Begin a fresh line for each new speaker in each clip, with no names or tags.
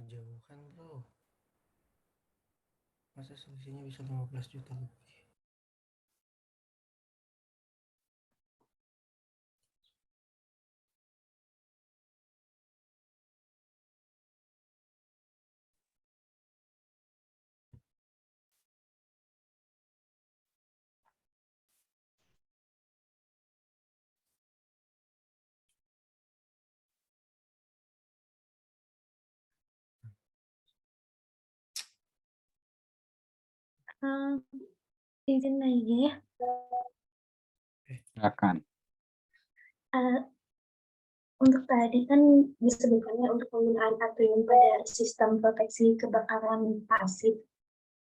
jauh kan bro, masa selisihnya bisa 15 juta lebih.
Ah, izin nanya ya.
Silakan.
Ah, untuk tadi kan disebutkannya untuk penggunaan atrium pada sistem proteksi kebakaran pasif.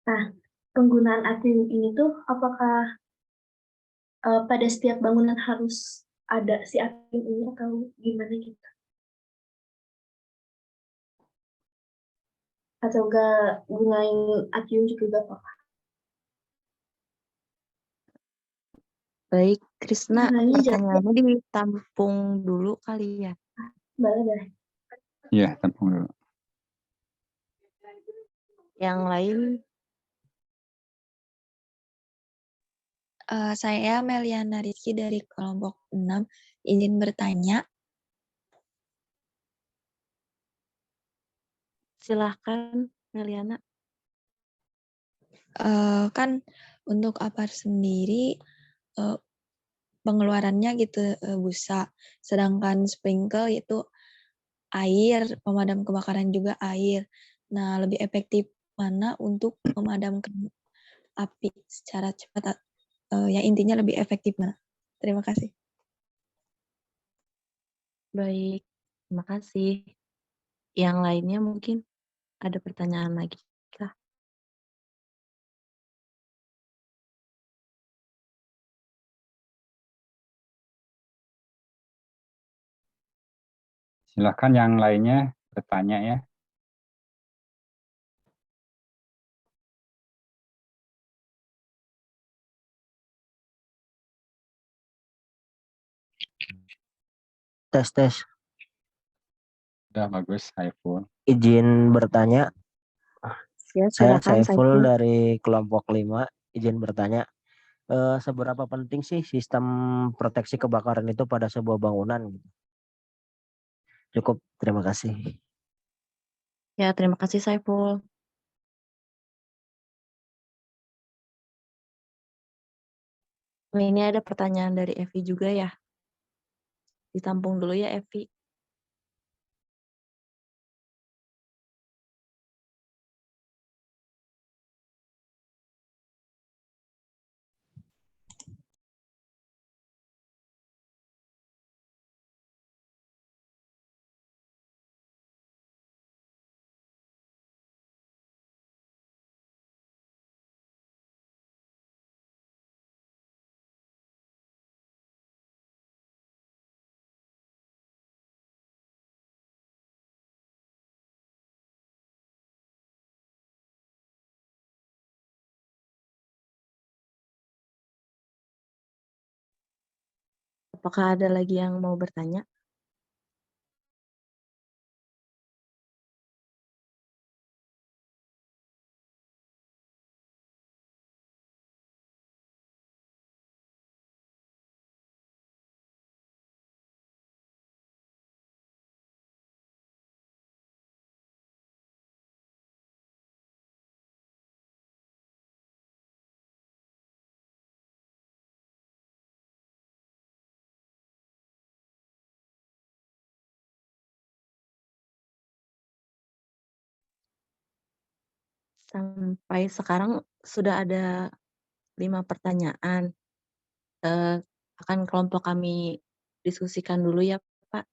Nah, penggunaan atrium ini tuh apakah pada setiap bangunan harus ada si atrium ini atau gimana gitu? Atau enggak gunain atrium juga gak apa-apa?
Baik, Krisna,
Nanya jawabnya
pertanyaannya ditampung dulu kali ya.
boleh.
Iya, tampung dulu.
Yang lain,
Saya Meliana Rizky dari kelompok 6 izin bertanya.
silahkan Meliana.
Kan untuk APAR sendiri pengeluarannya gitu busa, sedangkan sprinkle itu air, pemadam kebakaran juga air. Nah, lebih efektif mana untuk memadamkan api secara cepat? Ya intinya lebih efektif mana? Terima kasih.
Baik, terima kasih. Yang lainnya mungkin ada pertanyaan lagi kah?
Silakan yang lainnya bertanya ya.
Tes tes.
Sudah bagus, Saiful.
Izin bertanya.
Ya,
Saya
silakan
Saiful
Saiful.
dari kelompok 5. Izin bertanya. Seberapa penting sih sistem proteksi kebakaran itu pada sebuah bangunan? Cukup, terima kasih.
Ya, terima kasih Saiful. Ini ada pertanyaan dari Evi juga ya. Ditampung dulu ya Evi. Apakah ada lagi yang mau bertanya? Sampai sekarang sudah ada 5 pertanyaan. Akan kelompok kami diskusikan dulu ya, Pak.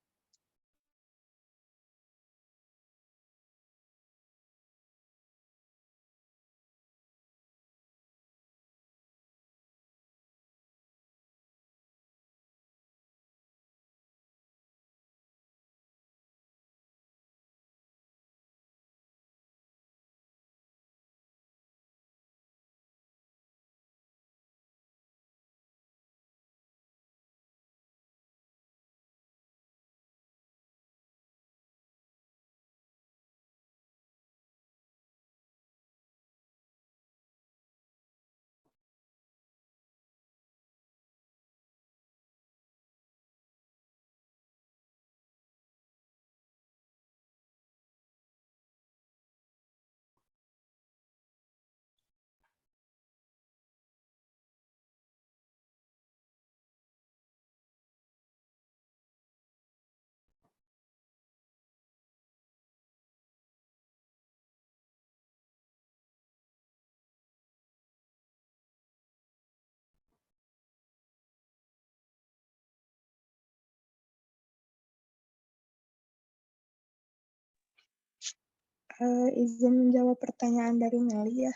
izin menjawab pertanyaan dari Meli ya.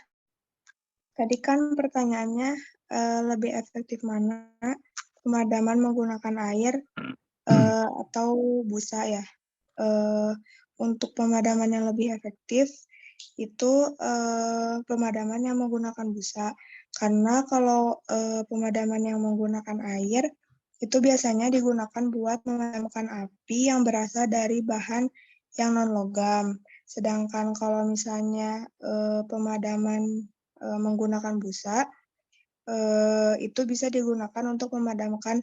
Tadi kan pertanyaannya lebih efektif mana pemadaman menggunakan air atau busa ya. Untuk pemadaman yang lebih efektif itu pemadaman yang menggunakan busa. Karena kalau pemadaman yang menggunakan air itu biasanya digunakan buat memadamkan api yang berasal dari bahan yang non-logam. Sedangkan kalau misalnya pemadaman menggunakan busa, itu bisa digunakan untuk memadamkan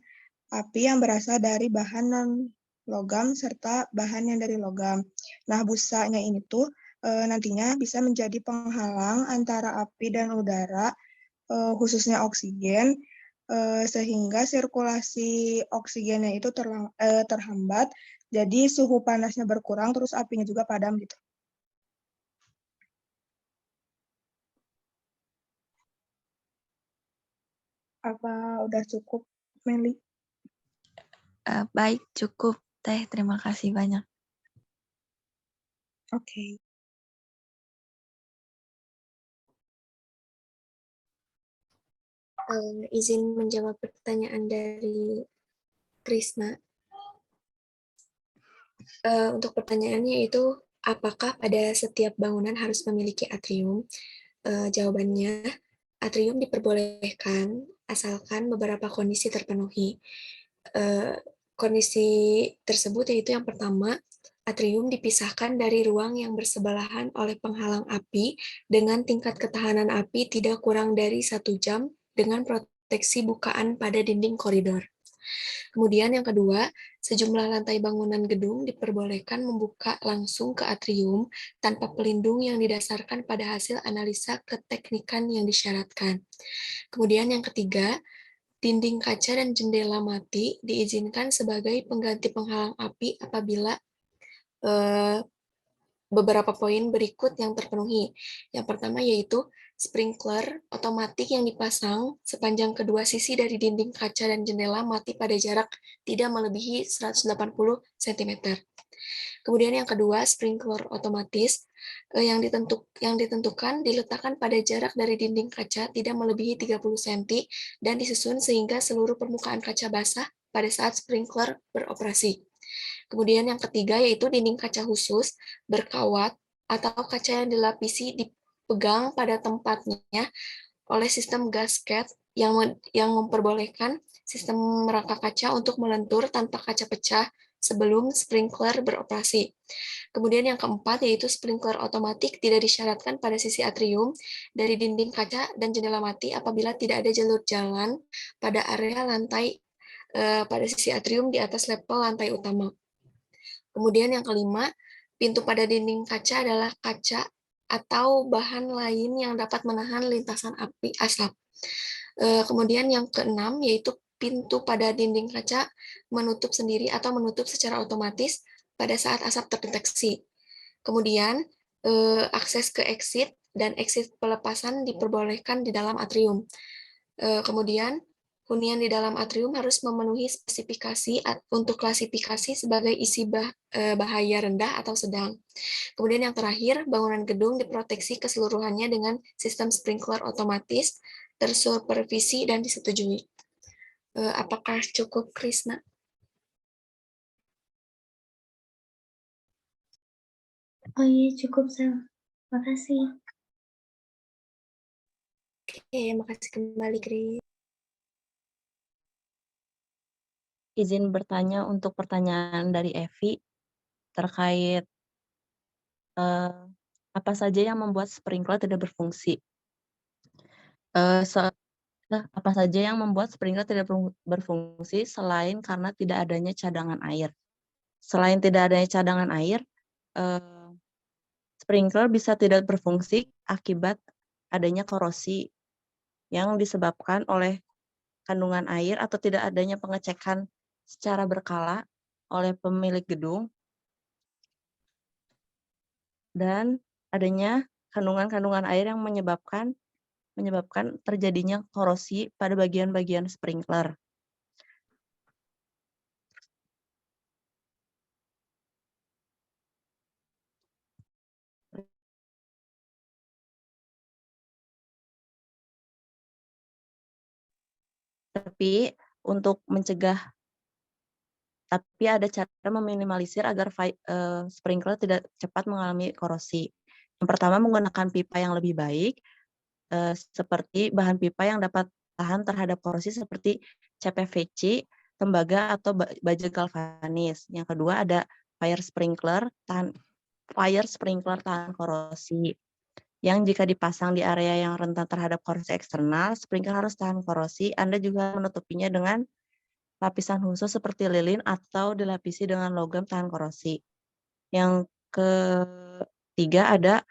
api yang berasal dari bahan non-logam serta bahan yang dari logam. Nah, busanya ini tuh nantinya bisa menjadi penghalang antara api dan udara, khususnya oksigen, sehingga sirkulasi oksigennya itu terhambat, jadi suhu panasnya berkurang, terus apinya juga padam gitu. Apa udah cukup, Meli?
Baik, cukup Teh. Terima kasih banyak.
Oke.
Izin menjawab pertanyaan dari Krisna. Untuk pertanyaannya itu, apakah pada setiap bangunan harus memiliki atrium? Jawabannya, atrium diperbolehkan asalkan beberapa kondisi terpenuhi. Kondisi tersebut yaitu yang pertama, atrium dipisahkan dari ruang yang bersebelahan oleh penghalang api dengan tingkat ketahanan api tidak kurang dari 1 jam dengan proteksi bukaan pada dinding koridor. Kemudian yang kedua, sejumlah lantai bangunan gedung diperbolehkan membuka langsung ke atrium tanpa pelindung yang didasarkan pada hasil analisa keteknikan yang disyaratkan. Kemudian yang ketiga, dinding kaca dan jendela mati diizinkan sebagai pengganti penghalang api apabila beberapa poin berikut yang terpenuhi. Yang pertama yaitu sprinkler otomatis yang dipasang sepanjang kedua sisi dari dinding kaca dan jendela mati pada jarak tidak melebihi 180 cm. Kemudian yang kedua, sprinkler otomatis yang ditentukan diletakkan pada jarak dari dinding kaca tidak melebihi 30 cm dan disusun sehingga seluruh permukaan kaca basah pada saat sprinkler beroperasi. Kemudian yang ketiga yaitu dinding kaca khusus, berkawat, atau kaca yang dilapisi dipegang pada tempatnya oleh sistem gasket yang memperbolehkan sistem rangka kaca untuk melentur tanpa kaca pecah sebelum sprinkler beroperasi. Kemudian yang keempat yaitu sprinkler otomatis tidak disyaratkan pada sisi atrium dari dinding kaca dan jendela mati apabila tidak ada jalur jalan pada area lantai pada sisi atrium di atas level lantai utama. Kemudian yang kelima, pintu pada dinding kaca adalah kaca atau bahan lain yang dapat menahan lintasan api asap. Kemudian yang keenam yaitu pintu pada dinding kaca menutup sendiri atau menutup secara otomatis pada saat asap terdeteksi. Kemudian akses ke exit dan exit pelepasan diperbolehkan di dalam atrium. Kemudian hunian di dalam atrium harus memenuhi spesifikasi untuk klasifikasi sebagai isi bahaya rendah atau sedang. Kemudian yang terakhir, bangunan gedung diproteksi keseluruhannya dengan sistem sprinkler otomatis, tersupervisi dan disetujui. Apakah cukup, Krisna? Oh iya, cukup, Sel. Makasih. Oke, makasih kembali, Kris.
Izin bertanya untuk pertanyaan dari Evi terkait apa saja yang membuat sprinkler tidak berfungsi. Apa saja yang membuat sprinkler tidak berfungsi selain karena tidak adanya cadangan air. Selain tidak adanya cadangan air, sprinkler bisa tidak berfungsi akibat adanya korosi yang disebabkan oleh kandungan air atau tidak adanya pengecekan secara berkala oleh pemilik gedung dan adanya kandungan-kandungan air yang menyebabkan terjadinya korosi pada bagian-bagian sprinkler. Tapi untuk mencegah tapi ada cara meminimalisir agar sprinkler tidak cepat mengalami korosi. Yang pertama menggunakan pipa yang lebih baik, seperti bahan pipa yang dapat tahan terhadap korosi seperti CPVC, tembaga atau baja galvanis. Yang kedua ada fire sprinkler tahan korosi. Yang jika dipasang di area yang rentan terhadap korosi eksternal, sprinkler harus tahan korosi. Anda juga menutupinya dengan lapisan khusus seperti lilin atau dilapisi dengan logam tahan korosi. Yang ketiga ada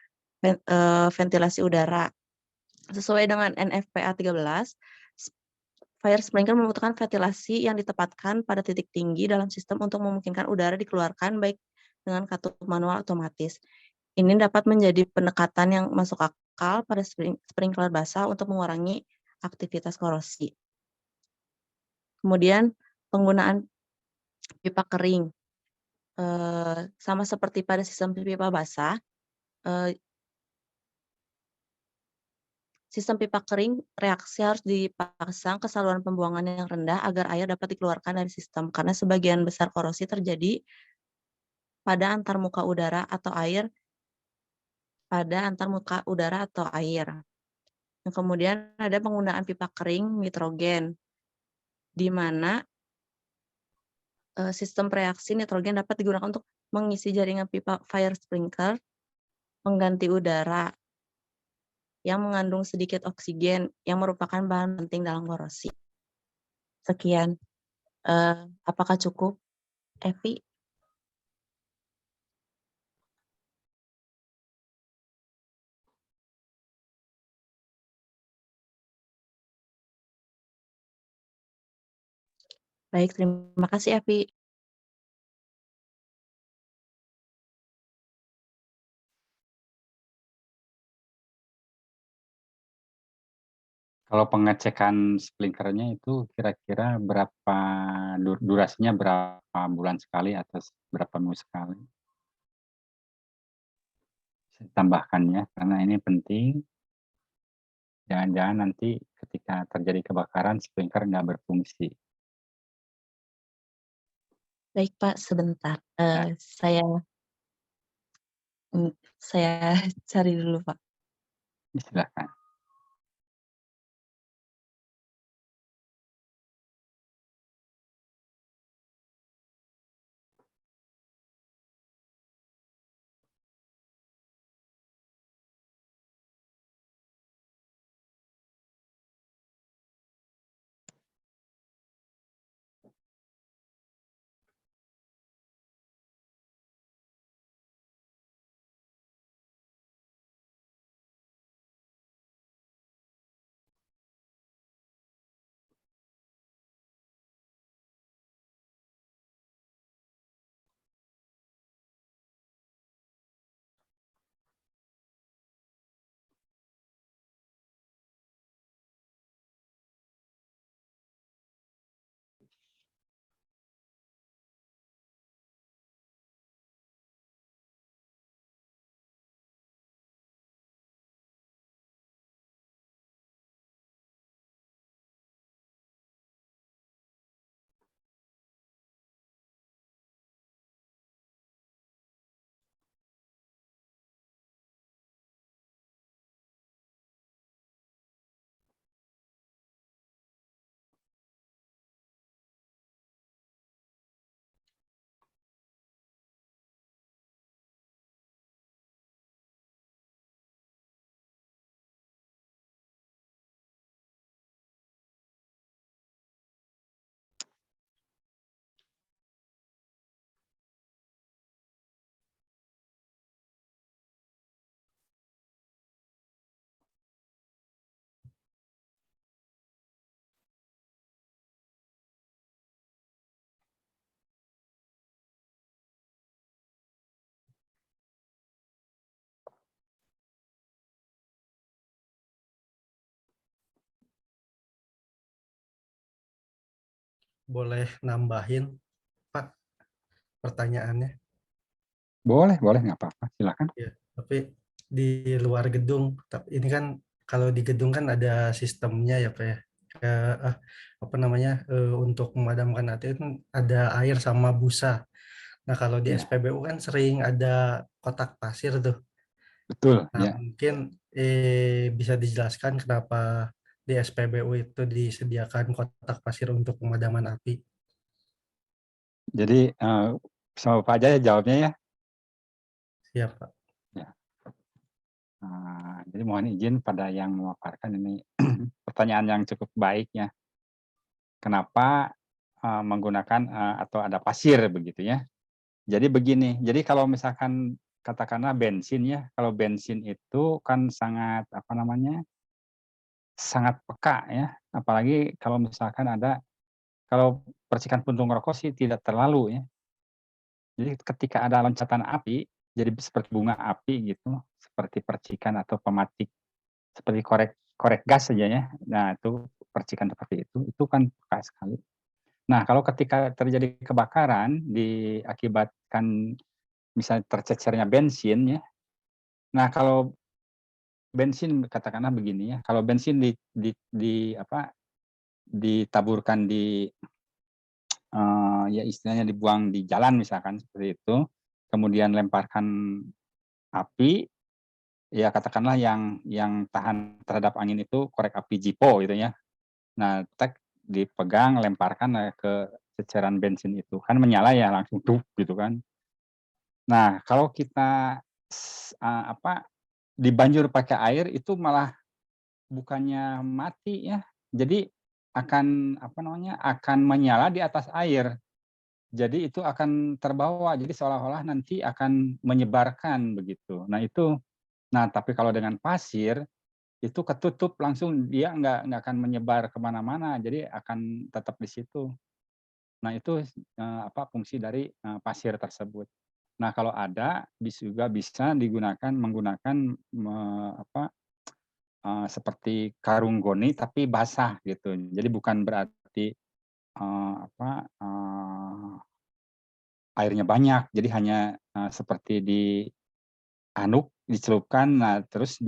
ventilasi udara. Sesuai dengan NFPA 13, fire sprinkler membutuhkan ventilasi yang ditempatkan pada titik tinggi dalam sistem untuk memungkinkan udara dikeluarkan baik dengan katup manual otomatis. Ini dapat menjadi pendekatan yang masuk akal pada sprinkler basah untuk mengurangi aktivitas korosi. Kemudian penggunaan pipa kering. Sama seperti pada sistem pipa basah, sistem pipa kering reaksi harus dipasang ke saluran pembuangan yang rendah agar air dapat dikeluarkan dari sistem, karena sebagian besar korosi terjadi pada antarmuka udara atau air Yang kemudian ada penggunaan pipa kering nitrogen, di mana sistem reaksi nitrogen dapat digunakan untuk mengisi jaringan pipa fire sprinkler pengganti udara yang mengandung sedikit oksigen yang merupakan bahan penting dalam korosi. Sekian. Apakah cukup, Evi? Baik, terima kasih, Evi.
Kalau pengecekan sprinklernya itu kira-kira berapa durasinya berapa bulan sekali atau berapa minggu sekali? Bisa ditambahkan ya, karena ini penting. Jangan-jangan nanti ketika terjadi kebakaran sprinkler nggak berfungsi.
Baik, Pak, sebentar.
Ya.
Saya cari dulu, Pak.
Silakan.
Boleh nambahin, Pak, pertanyaannya?
Boleh, nggak apa-apa. Silakan.
Ya, tapi di luar gedung. Tapi ini kan kalau di gedung kan ada sistemnya ya, Pak ya. apa namanya, untuk memadamkan api itu ada air sama busa. Nah, kalau di
Ya,
SPBU kan sering ada kotak pasir tuh.
betul.
Nah,
Ya.
mungkin bisa dijelaskan kenapa di SPBU itu disediakan kotak pasir untuk pemadaman api.
Jadi sama Pak aja ya jawabnya ya.
Siap, Pak.
Ya. Jadi mohon izin pada yang memaparkan ini pertanyaan yang cukup baik ya. Kenapa menggunakan atau ada pasir begitu ya? Jadi begini. Jadi kalau misalkan katakanlah bensin ya, kalau bensin itu kan sangat apa namanya, sangat peka ya. Apalagi kalau misalkan ada kalau percikan puntung rokok sih tidak terlalu ya. Jadi ketika ada loncatan api, jadi seperti bunga api gitu, seperti percikan atau pematik, seperti korek korek gas saja ya. Nah itu percikan seperti itu kan peka sekali. Nah kalau ketika terjadi kebakaran diakibatkan misalnya tercecernya bensin ya. Nah kalau bensin katakanlah begini ya, kalau bensin di apa ditaburkan di ya istilahnya dibuang di jalan misalkan seperti itu, kemudian lemparkan api, ya katakanlah yang tahan terhadap angin itu korek api Jipo gitu ya. Nah, dipegang, lemparkan ke ceceran bensin itu, kan menyala ya langsung duk gitu kan. Nah, kalau kita apa dibanjur pakai air itu malah bukannya mati ya, jadi akan apa namanya, akan menyala di atas air. Jadi itu akan terbawa, jadi seolah-olah nanti akan menyebarkan begitu. Nah tapi kalau dengan pasir, itu ketutup langsung dia nggak akan menyebar kemana-mana, jadi akan tetap di situ. Nah itu, apa, fungsi dari, pasir tersebut. Nah kalau ada, juga bisa menggunakan apa, seperti karung goni tapi basah gitu. Jadi bukan berarti, apa, airnya banyak, jadi hanya, seperti dicelupkan, nah terus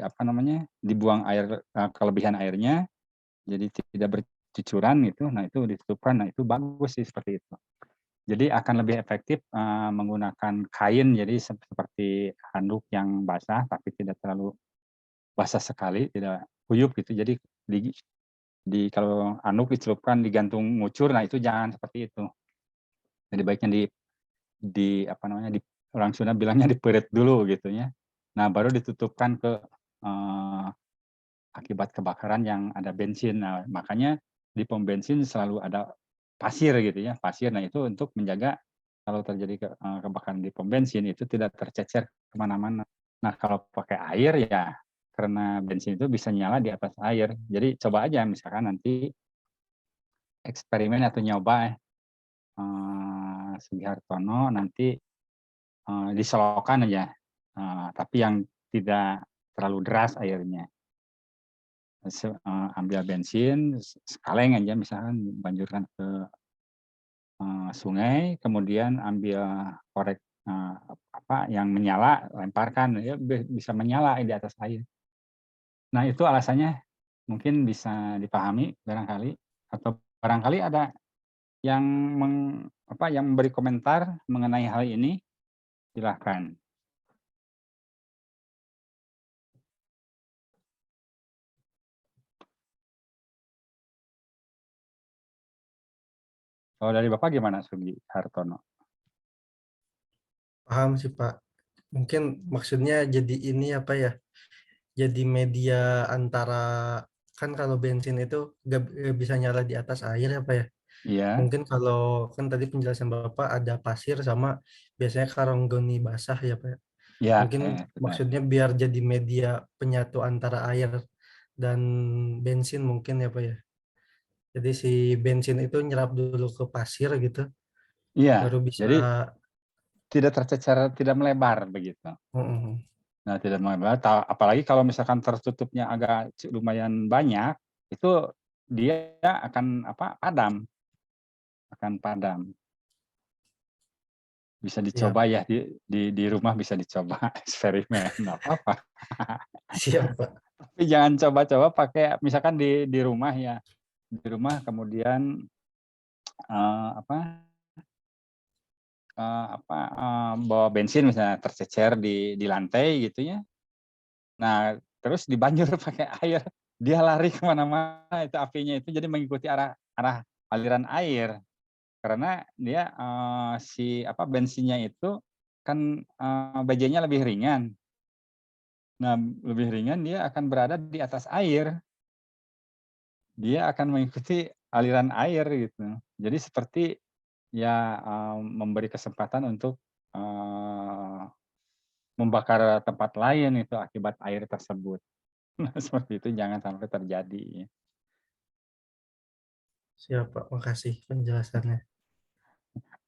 apa namanya, dibuang air, kelebihan airnya, jadi tidak bercucuran gitu, nah itu ditutupkan, nah itu bagus sih seperti itu. Jadi akan lebih efektif, menggunakan kain, jadi seperti handuk yang basah tapi tidak terlalu basah sekali, tidak kuyup gitu, jadi kalau handuk dicelupkan digantung ngucur, nah itu jangan seperti itu. Jadi baiknya apa namanya, orang Sunda bilangnya dipeureut dulu gitu ya. Nah, baru ditutupkan ke akibat kebakaran yang ada bensin. Nah, makanya di pom bensin selalu ada pasir gitu ya, pasir. Nah, itu untuk menjaga kalau terjadi kebakaran di pom bensin itu tidak tercecer kemana-mana. Nah, kalau pakai air ya karena bensin itu bisa nyala di atas air. Jadi coba aja misalkan nanti eksperimen atau nyoba Sugihartono nanti diselokan aja, tapi yang tidak terlalu deras airnya. Ambil bensin, sekaleng aja misalkan banjurkan ke sungai, kemudian ambil korek apa yang menyala, lemparkan, ya bisa menyala di atas air. Nah itu alasannya mungkin bisa dipahami barangkali, atau barangkali ada yang yang memberi komentar mengenai hal ini, silahkan. Kalau dari Bapak gimana, Sugihartono?
Paham sih, Pak. Mungkin maksudnya jadi ini apa ya, jadi media antara, kan kalau bensin itu nggak bisa nyala di atas air ya, Pak ya.
Iya,
Mungkin kalau kan tadi penjelasan Bapak ada pasir sama biasanya karung goni basah ya, Pak ya.
iya,
Mungkin
benar.
maksudnya biar jadi media penyatu antara air dan bensin mungkin ya, Pak ya. Jadi si bensin itu nyerap dulu ke pasir gitu,
Iya,
baru bisa.
jadi tidak tercecer, tidak melebar begitu.
Mm,
Nah, tidak melebar, apalagi kalau misalkan tertutupnya agak lumayan banyak, itu dia akan apa, akan padam. Bisa
siap,
dicoba ya di rumah bisa dicoba eksperimen, nggak apa-apa.
siap, Pak.
Tapi jangan coba-coba pakai misalkan di rumah ya, di rumah kemudian apa bawa bensin misalnya tercecer di lantai gitu ya. Nah, terus dibanjur pakai air, dia lari kemana-mana itu apinya itu jadi mengikuti arah arah aliran air. Karena dia, bensinnya itu kan, BJ-nya lebih ringan. Nah, lebih ringan dia akan berada di atas air. Dia akan mengikuti aliran air gitu. Jadi seperti ya, memberi kesempatan untuk, membakar tempat lain itu akibat air tersebut. Nah, seperti itu jangan sampai terjadi.
Siap, Pak. Makasih penjelasannya.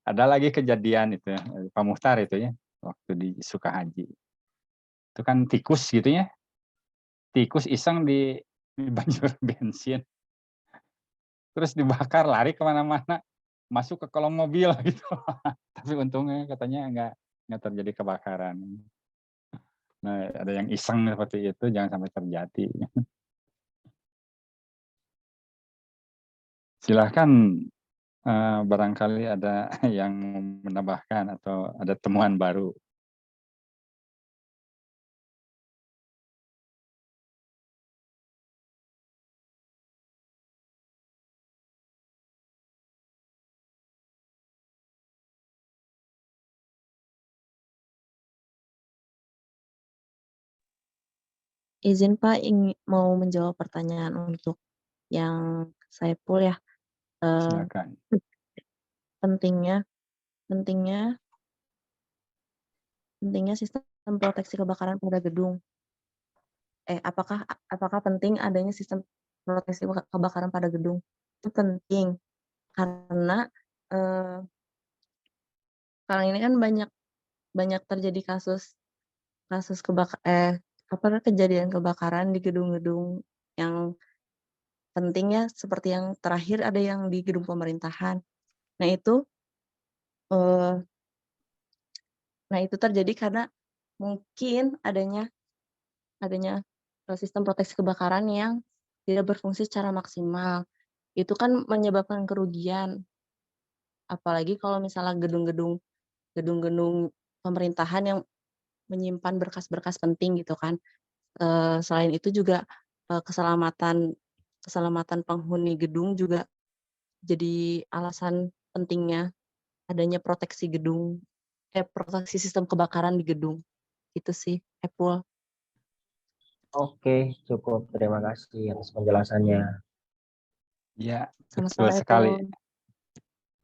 Ada lagi kejadian itu ya, Pak Muhtar itu ya, waktu di Sukahaji. Itu kan tikus gitu ya, tikus iseng di banjur bensin, terus dibakar lari kemana-mana, masuk ke kolong mobil gitu. Tapi untungnya katanya nggak terjadi kebakaran. Nah, ada yang iseng seperti itu jangan sampai terjadi. Silahkan barangkali ada yang menambahkan atau ada temuan baru.
Izin Pak, mau menjawab pertanyaan untuk yang Saiful ya.
Silakan.
Pentingnya pentingnya pentingnya sistem proteksi kebakaran pada gedung. Apakah penting adanya sistem proteksi kebakaran pada gedung? Itu penting karena sekarang ini kan banyak terjadi kejadian kebakaran di gedung-gedung yang penting ya, seperti yang terakhir ada yang di gedung pemerintahan. Nah itu eh, terjadi karena mungkin adanya sistem proteksi kebakaran yang tidak berfungsi secara maksimal. Itu kan menyebabkan kerugian. Apalagi kalau misalnya gedung-gedung pemerintahan yang menyimpan berkas-berkas penting gitu kan. Selain itu juga keselamatan penghuni gedung juga jadi alasan pentingnya adanya proteksi sistem kebakaran di gedung. Itu sih, Epul.
Oke, cukup. Terima kasih atas penjelasannya.
Ya, betul
Sama-sama,
sekali.
Epul.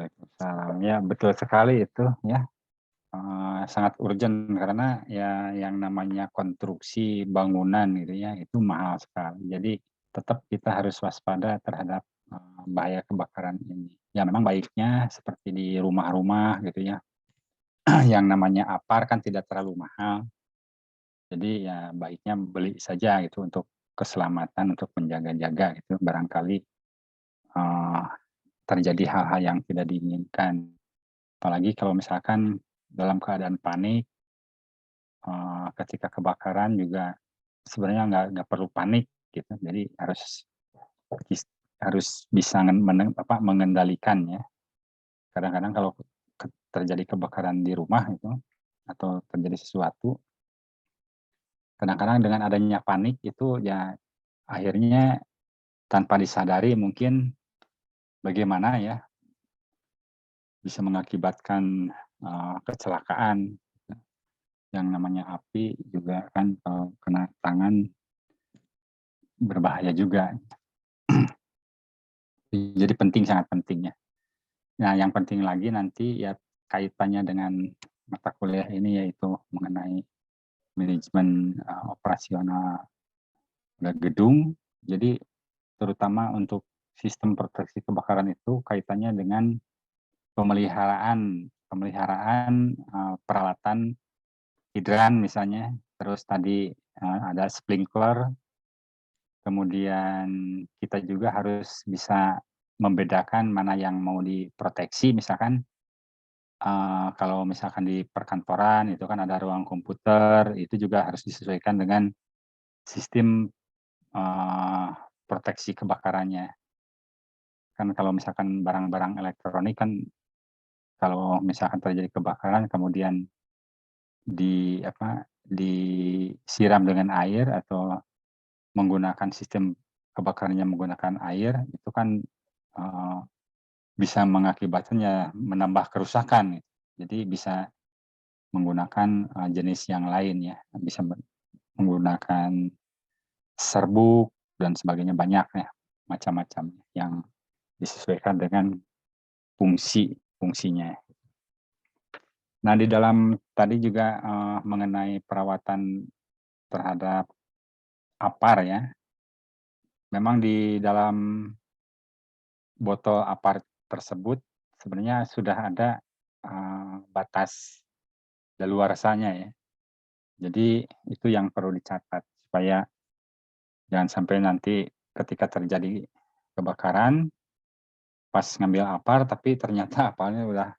Waalaikumsalam. Ya, betul sekali itu ya. Sangat urgent karena ya yang namanya konstruksi bangunan gitu ya, itu mahal sekali. Jadi tetap kita harus waspada terhadap bahaya kebakaran ini. Ya memang baiknya seperti di rumah-rumah gitu ya, yang namanya APAR kan tidak terlalu mahal. Jadi ya baiknya beli saja gitu untuk keselamatan, untuk menjaga-jaga gitu. Barangkali eh, terjadi hal-hal yang tidak diinginkan. Apalagi kalau misalkan dalam keadaan panik, ketika kebakaran juga sebenarnya nggak perlu panik gitu. Jadi harus bisa mengendalikan ya. Kadang-kadang kalau terjadi kebakaran di rumah itu atau terjadi sesuatu, kadang-kadang dengan adanya panik itu ya akhirnya tanpa disadari mungkin bagaimana ya bisa mengakibatkan kecelakaan. Yang namanya api juga kan kalau kena tangan berbahaya juga. Jadi penting, sangat penting ya. Nah, yang penting lagi nanti ya kaitannya dengan mata kuliah ini yaitu mengenai manajemen operasional gedung. Jadi terutama untuk sistem proteksi kebakaran itu kaitannya dengan pemeliharaan peralatan hidran misalnya, terus tadi ada sprinkler, kemudian kita juga harus bisa membedakan mana yang mau diproteksi, misalkan kalau misalkan di perkantoran itu kan ada ruang komputer, itu juga harus disesuaikan dengan sistem proteksi kebakarannya. Kan kalau misalkan barang-barang elektronik kan kalau misalkan terjadi kebakaran kemudian disiram dengan air atau menggunakan sistem kebakarannya menggunakan air, itu kan bisa mengakibatkan menambah kerusakan. Jadi bisa menggunakan jenis yang lain ya, bisa menggunakan serbuk dan sebagainya, banyak ya macam-macam yang disesuaikan dengan fungsinya. Nah, di dalam tadi juga mengenai perawatan terhadap APAR ya, memang di dalam botol APAR tersebut sebenarnya sudah ada batas daluarsanya ya. Jadi itu yang perlu dicatat supaya jangan sampai nanti ketika terjadi kebakaran pas ngambil APAR tapi ternyata APARnya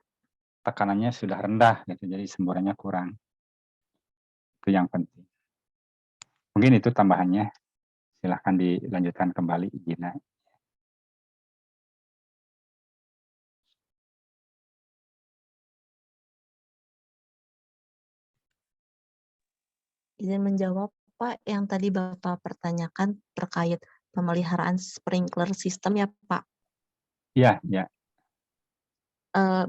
tekanannya sudah rendah gitu, jadi semburannya kurang. Itu yang penting. Mungkin itu tambahannya. Silahkan dilanjutkan kembali, Gina.
Izin menjawab, Pak, yang tadi Bapak pertanyakan terkait pemeliharaan sprinkler sistem ya, Pak.
Iya, ya.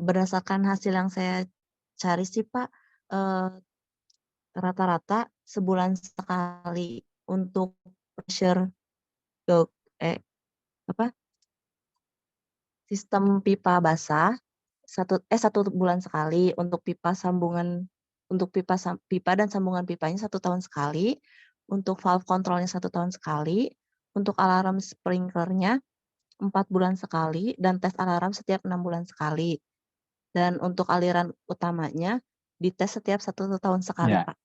Berdasarkan hasil yang saya cari sih, Pak, rata-rata sebulan sekali untuk pressure sistem pipa basah, satu bulan sekali, untuk pipa sambungan, untuk pipa dan sambungan pipanya 1 tahun sekali, untuk valve kontrolnya 1 tahun sekali, untuk alarm sprinklernya 4 bulan sekali, dan tes alarm setiap 6 bulan sekali. Dan untuk aliran utamanya dites setiap 1 tahun sekali,
Ya.
Pak.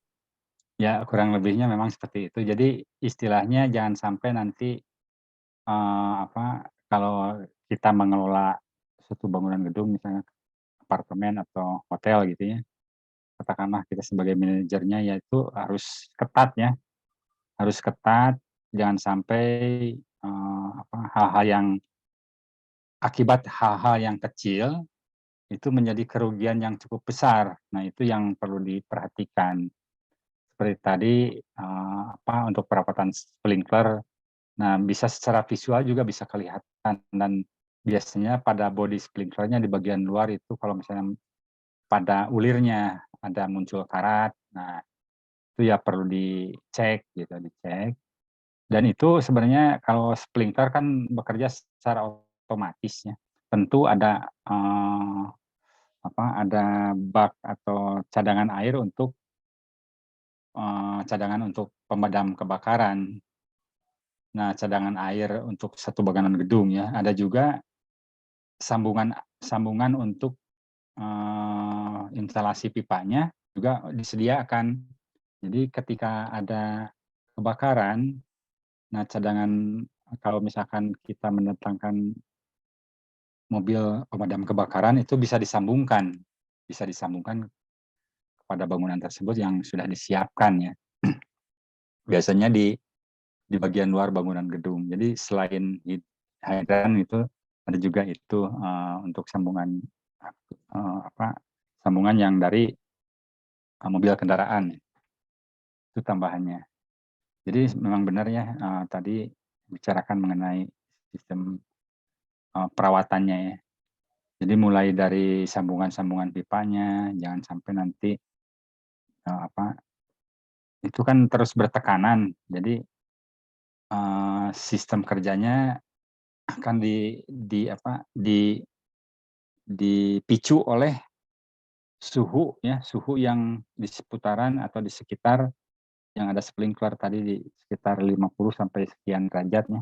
Ya, kurang lebihnya memang seperti itu. Jadi istilahnya jangan sampai nanti kalau kita mengelola suatu bangunan gedung, misalnya apartemen atau hotel gitu ya, katakanlah kita sebagai manajernya, yaitu harus ketat ya, harus ketat, jangan sampai akibat hal-hal yang kecil itu menjadi kerugian yang cukup besar. Nah, itu yang perlu diperhatikan. Seperti tadi untuk perawatan sprinkler, nah bisa secara visual juga bisa kelihatan, dan biasanya pada body sprinklernya di bagian luar itu kalau misalnya pada ulirnya ada muncul karat, nah itu ya perlu dicek gitu, dicek. Dan itu sebenarnya kalau sprinkler kan bekerja secara otomatis ya. Tentu ada bak atau cadangan air untuk pemadam kebakaran. Nah, cadangan air untuk satu bangunan gedung ya. Ada juga sambungan untuk instalasi pipanya juga disediakan. Jadi ketika ada kebakaran, nah cadangan, kalau misalkan kita mendatangkan mobil pemadam kebakaran itu bisa disambungkan kepada bangunan tersebut yang sudah disiapkan ya. Biasanya di bagian luar bangunan gedung. Jadi selain hidran itu ada juga itu untuk sambungan sambungan yang dari mobil kendaraan. Itu tambahannya. Jadi memang benar ya tadi bicarakan mengenai sistem perawatannya ya. Jadi mulai dari sambungan-sambungan pipanya, jangan sampai nanti itu kan terus bertekanan. Jadi sistem kerjanya akan dipicu oleh suhu yang di seputaran atau di sekitar yang ada sprinkler tadi, di sekitar 50 sampai sekian derajatnya.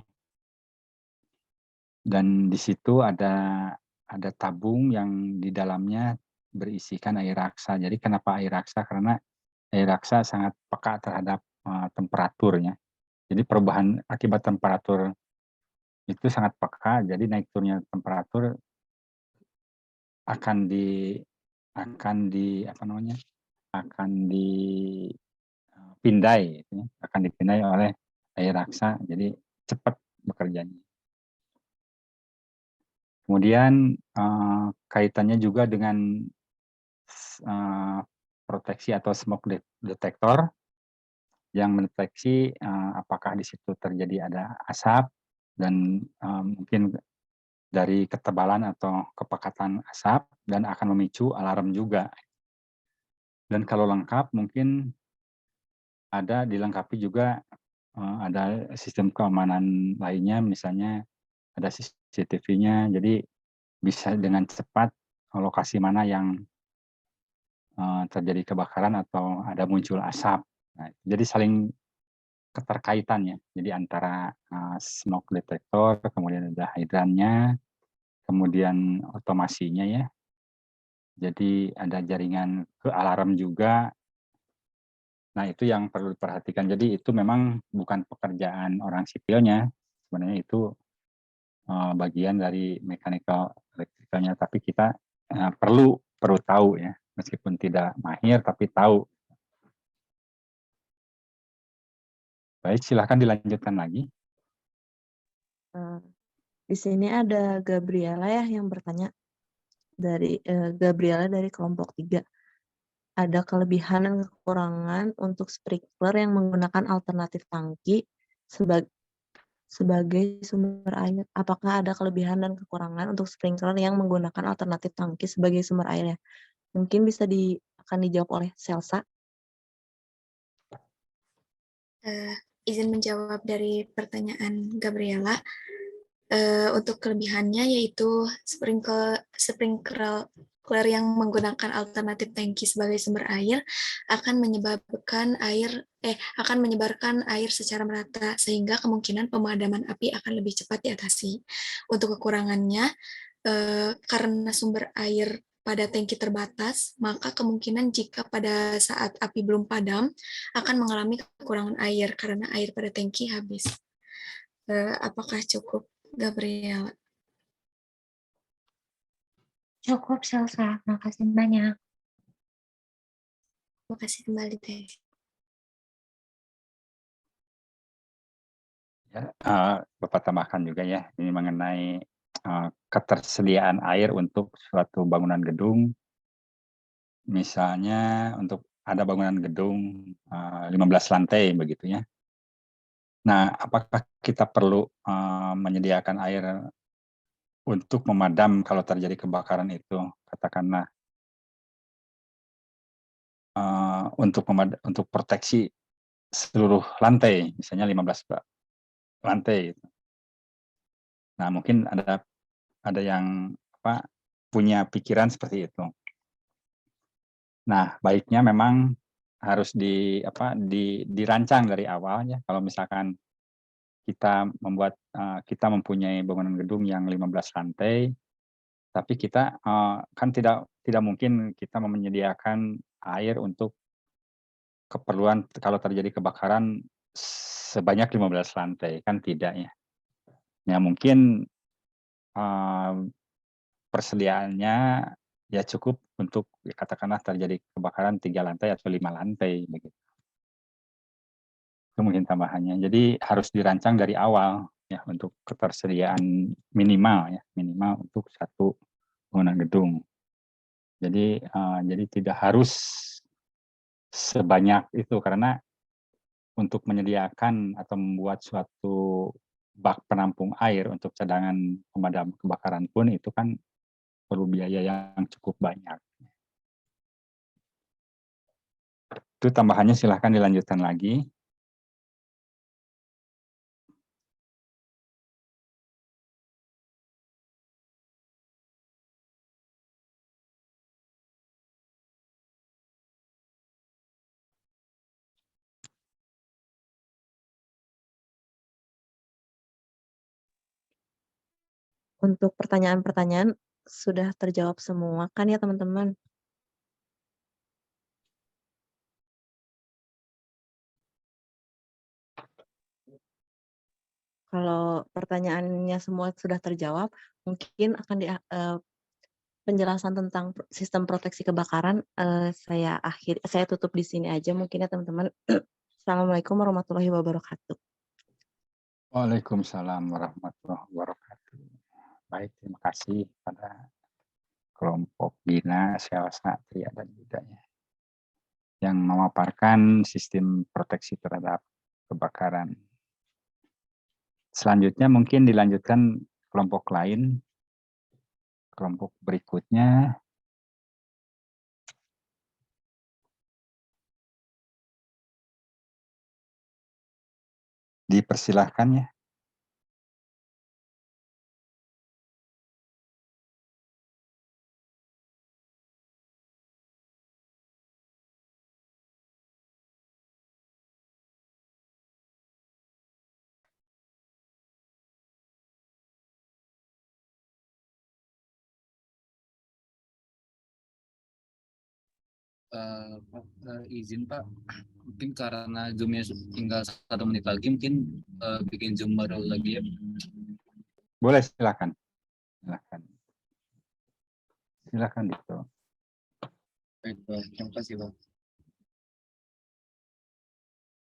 Dan di situ ada tabung yang di dalamnya berisikan air raksa. Jadi kenapa air raksa? Karena air raksa sangat peka terhadap temperaturnya. Jadi perubahan akibat temperatur itu sangat peka. Jadi naik turunnya temperatur akan dipindai oleh air raksa, jadi cepat bekerjanya. Kemudian kaitannya juga dengan proteksi atau smoke detector yang mendeteksi apakah di situ terjadi ada asap dan mungkin dari ketebalan atau kepekatan asap dan akan memicu alarm juga. Dan kalau lengkap mungkin ada dilengkapi juga ada sistem keamanan lainnya, misalnya ada CCTV-nya, jadi bisa dengan cepat lokasi mana yang terjadi kebakaran atau ada muncul asap. Nah, jadi saling keterkaitannya. Jadi antara smoke detector, kemudian ada hidrannya, kemudian otomasinya ya. Jadi ada jaringan ke alarm juga. Nah, itu yang perlu diperhatikan. Jadi itu memang bukan pekerjaan orang sipilnya, sebenarnya itu bagian dari mechanical elektrikalnya, tapi kita perlu tahu ya, meskipun tidak mahir tapi tahu. Baik, silahkan dilanjutkan lagi.
Di sini ada Gabriela ya yang bertanya dari Gabriela dari kelompok 3. Ada kelebihan dan kekurangan untuk sprinkler yang menggunakan alternatif tangki sebagai sumber air. Apakah ada kelebihan dan kekurangan untuk sprinkler yang menggunakan alternatif tangki sebagai sumber airnya? Mungkin bisa akan dijawab oleh Selsa.
Izin menjawab dari pertanyaan Gabriela. Untuk kelebihannya yaitu sprinkler yang menggunakan alternatif tangki sebagai sumber air akan menyebarkan air secara merata sehingga kemungkinan pemadaman api akan lebih cepat diatasi. Untuk kekurangannya, karena sumber air pada tangki terbatas, maka kemungkinan jika pada saat api belum padam akan mengalami kekurangan air karena air pada tangki habis. Apakah cukup, Gabriela?
Cukup, Selsa. Makasih banyak.
Terima kasih kembali, Teh.
Ya, Bapak tambahkan juga ya, ini mengenai ketersediaan air untuk suatu bangunan gedung. Misalnya untuk ada bangunan gedung 15 lantai begitu ya. Nah, apakah kita perlu menyediakan air untuk memadam kalau terjadi kebakaran itu? Katakanlah untuk proteksi seluruh lantai, misalnya 15 lantai. Nah, mungkin ada yang punya pikiran seperti itu. Nah, baiknya memang harus dirancang dari awal ya. Kalau misalkan kita mempunyai bangunan gedung yang 15 lantai, tapi kita kan tidak mungkin kita menyediakan air untuk keperluan kalau terjadi kebakaran sebanyak 15 lantai, kan tidak ya. Ya mungkin persediaannya ya cukup untuk katakanlah terjadi kebakaran 3 lantai atau 5 lantai begitu. Itu mungkin tambahannya. Jadi harus dirancang dari awal ya untuk ketersediaan minimal untuk satu bangunan gedung. Jadi tidak harus sebanyak itu karena untuk menyediakan atau membuat suatu bak penampung air untuk cadangan pemadam kebakaran pun itu kan perlu biaya yang cukup banyak. Itu tambahannya silahkan dilanjutkan lagi.
Untuk pertanyaan-pertanyaan sudah terjawab semua kan ya teman-teman? Kalau pertanyaannya semua sudah terjawab, mungkin akan penjelasan tentang sistem proteksi kebakaran saya tutup di sini aja mungkin ya teman-teman. Assalamualaikum warahmatullahi wabarakatuh.
Waalaikumsalam warahmatullahi wabarakatuh. Baik, terima kasih pada kelompok Gina, Sel, Satria, dan Budaya yang memaparkan sistem proteksi terhadap kebakaran. Selanjutnya mungkin dilanjutkan kelompok lain, kelompok berikutnya. Dipersilahkan ya.
Pak, izin Pak, mungkin karena Zoom-nya tinggal 1 menit lagi, mungkin bikin Zoom baru lagi ya.
Boleh, silakan. Silakan. Silakan, Dito.
Baik, Pak. Terima kasih Pak.